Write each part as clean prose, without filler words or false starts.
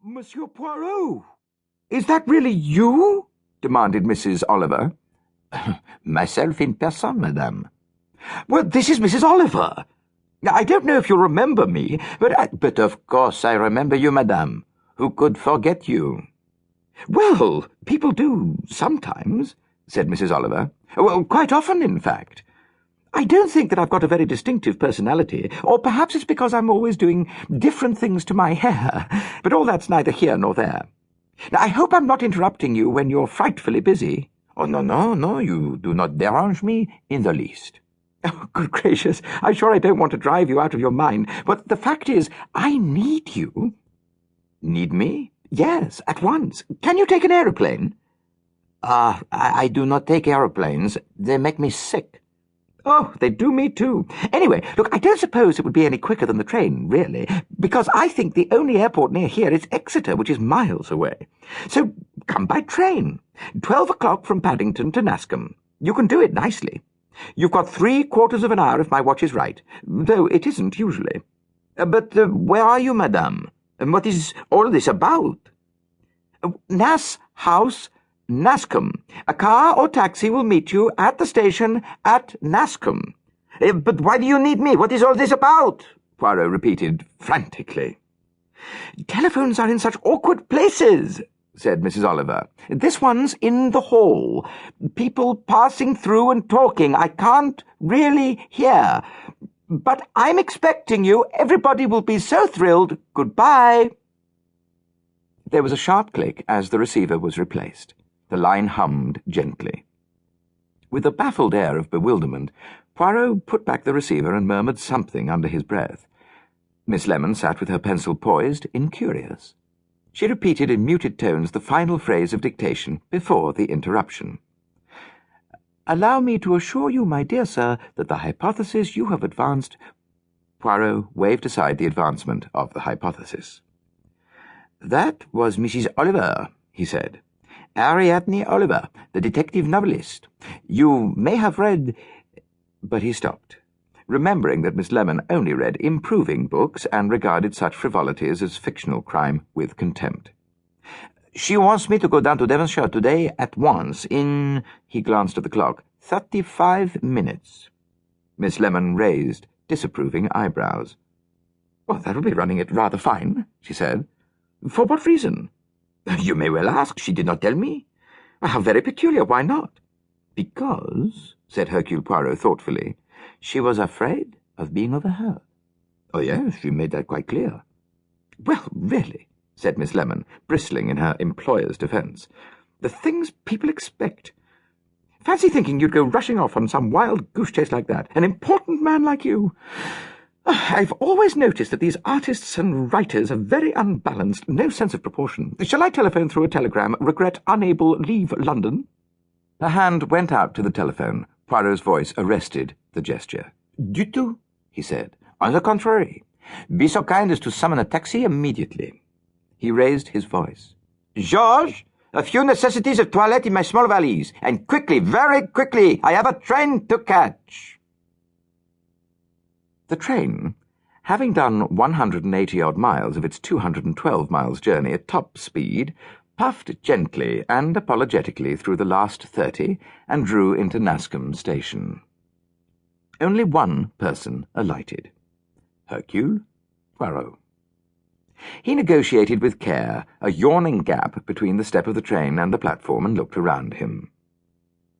Monsieur Poirot! Is that really you? Demanded Mrs. Oliver. Myself in person, madame. Well, this is Mrs. Oliver. I don't know if you'll remember me, But of course I remember you, madame. Who could forget you? Well, people do sometimes, said Mrs. Oliver. Well, quite often, in fact. I don't think that I've got a very distinctive personality, or perhaps it's because I'm always doing different things to my hair, but all that's neither here nor there. Now, I hope I'm not interrupting you when you're frightfully busy. Oh, no, you do not derange me in the least. Oh, good gracious, I'm sure I don't want to drive you out of your mind, but the fact is, I need you. Need me? Yes, at once. Can you take an aeroplane? I do not take aeroplanes. They make me sick. Oh, they do me too. Anyway, look, I don't suppose it would be any quicker than the train, really, because I think the only airport near here is Exeter, which is miles away. So come by train. 12 o'clock from Paddington to Nascombe. You can do it nicely. You've got 3/4 of an hour if my watch is right, though it isn't usually. But where are you, madame? And what is all this about? Nass House, Nascombe. A car or taxi will meet you at the station at Nascombe. But why do you need me? What is all this about? Poirot repeated frantically. Telephones are in such awkward places, said Mrs. Oliver. This one's in the hall. People passing through and talking. I can't really hear. But I'm expecting you. Everybody will be so thrilled. Goodbye. There was a sharp click as the receiver was replaced. The line hummed gently. With a baffled air of bewilderment, Poirot put back the receiver and murmured something under his breath. Miss Lemon sat with her pencil poised, incurious. She repeated in muted tones the final phrase of dictation before the interruption. "Allow me to assure you, my dear sir, that the hypothesis you have advanced—" Poirot waved aside the advancement of the hypothesis. "That was Mrs. Oliver," he said. "Ariadne Oliver, the detective novelist. You may have read—" But he stopped, remembering that Miss Lemon only read improving books and regarded such frivolities as fictional crime with contempt. "She wants me to go down to Devonshire today at once in—" he glanced at the clock, 35 minutes. Miss Lemon raised disapproving eyebrows. "Well, that'll be running it rather fine," she said. "For what reason?" "You may well ask. She did not tell me." "How very peculiar. Why not?" "Because," said Hercule Poirot thoughtfully, "she was afraid of being overheard." "Oh, yes, she made that quite clear." "Well, really," said Miss Lemon, bristling in her employer's defence. "The things people expect. Fancy thinking you'd go rushing off on some wild goose chase like that, an important man like you. I've always noticed that these artists and writers are very unbalanced, no sense of proportion. Shall I telephone through a telegram, regret unable, leave London?" Her hand went out to the telephone. Poirot's voice arrested the gesture. "Du tout," he said. "On the contrary. Be so kind as to summon a taxi immediately." He raised his voice. "George, a few necessities of toilette in my small valise, and quickly, very quickly. I have a train to catch." The train, having done 180-odd miles of its 212 miles journey at top speed, puffed gently and apologetically through the last 30 and drew into Nascombe station. Only one person alighted. Hercule Poirot. He negotiated with care a yawning gap between the step of the train and the platform and looked around him.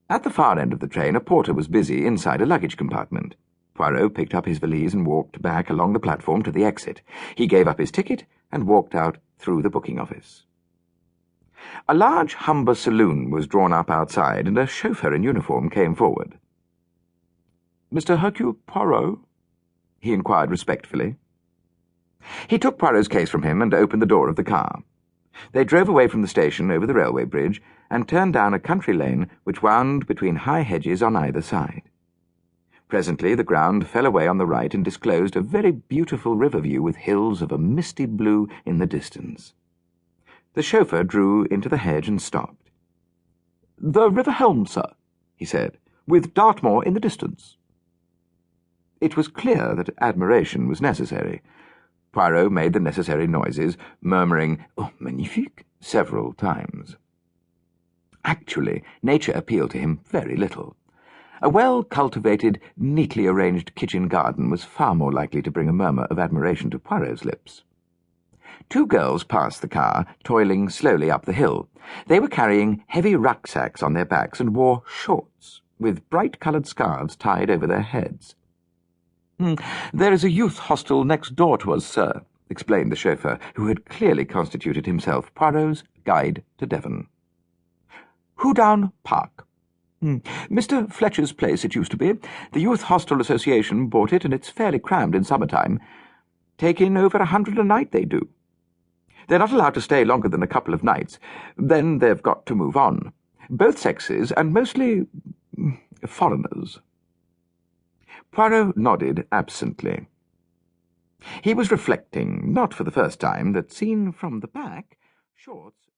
At the far end of the train, a porter was busy inside a luggage compartment. Poirot picked up his valise and walked back along the platform to the exit. He gave up his ticket and walked out through the booking office. A large Humber saloon was drawn up outside, and a chauffeur in uniform came forward. "Mr. Hercule Poirot?" he inquired respectfully. He took Poirot's case from him and opened the door of the car. They drove away from the station over the railway bridge and turned down a country lane which wound between high hedges on either side. Presently the ground fell away on the right and disclosed a very beautiful river view with hills of a misty blue in the distance. The chauffeur drew into the hedge and stopped. "The river helm, sir," he said, "with Dartmoor in the distance." It was clear that admiration was necessary. Poirot made the necessary noises, murmuring, "Oh, magnifique," several times. Actually, nature appealed to him very little. A well-cultivated, neatly arranged kitchen garden was far more likely to bring a murmur of admiration to Poirot's lips. Two girls passed the car, toiling slowly up the hill. They were carrying heavy rucksacks on their backs and wore shorts, with bright-coloured scarves tied over their heads. "There is a youth hostel next door to us, sir," explained the chauffeur, who had clearly constituted himself Poirot's guide to Devon. "Houdown Park. Mr. Fletcher's place it used to be. The Youth Hostel Association bought it, and it's fairly crammed in summer-time. Take in over 100 a night, they do. They're not allowed to stay longer than a couple of nights. Then they've got to move on. Both sexes, and mostly foreigners." Poirot nodded absently. He was reflecting, not for the first time, that seen from the back, shorts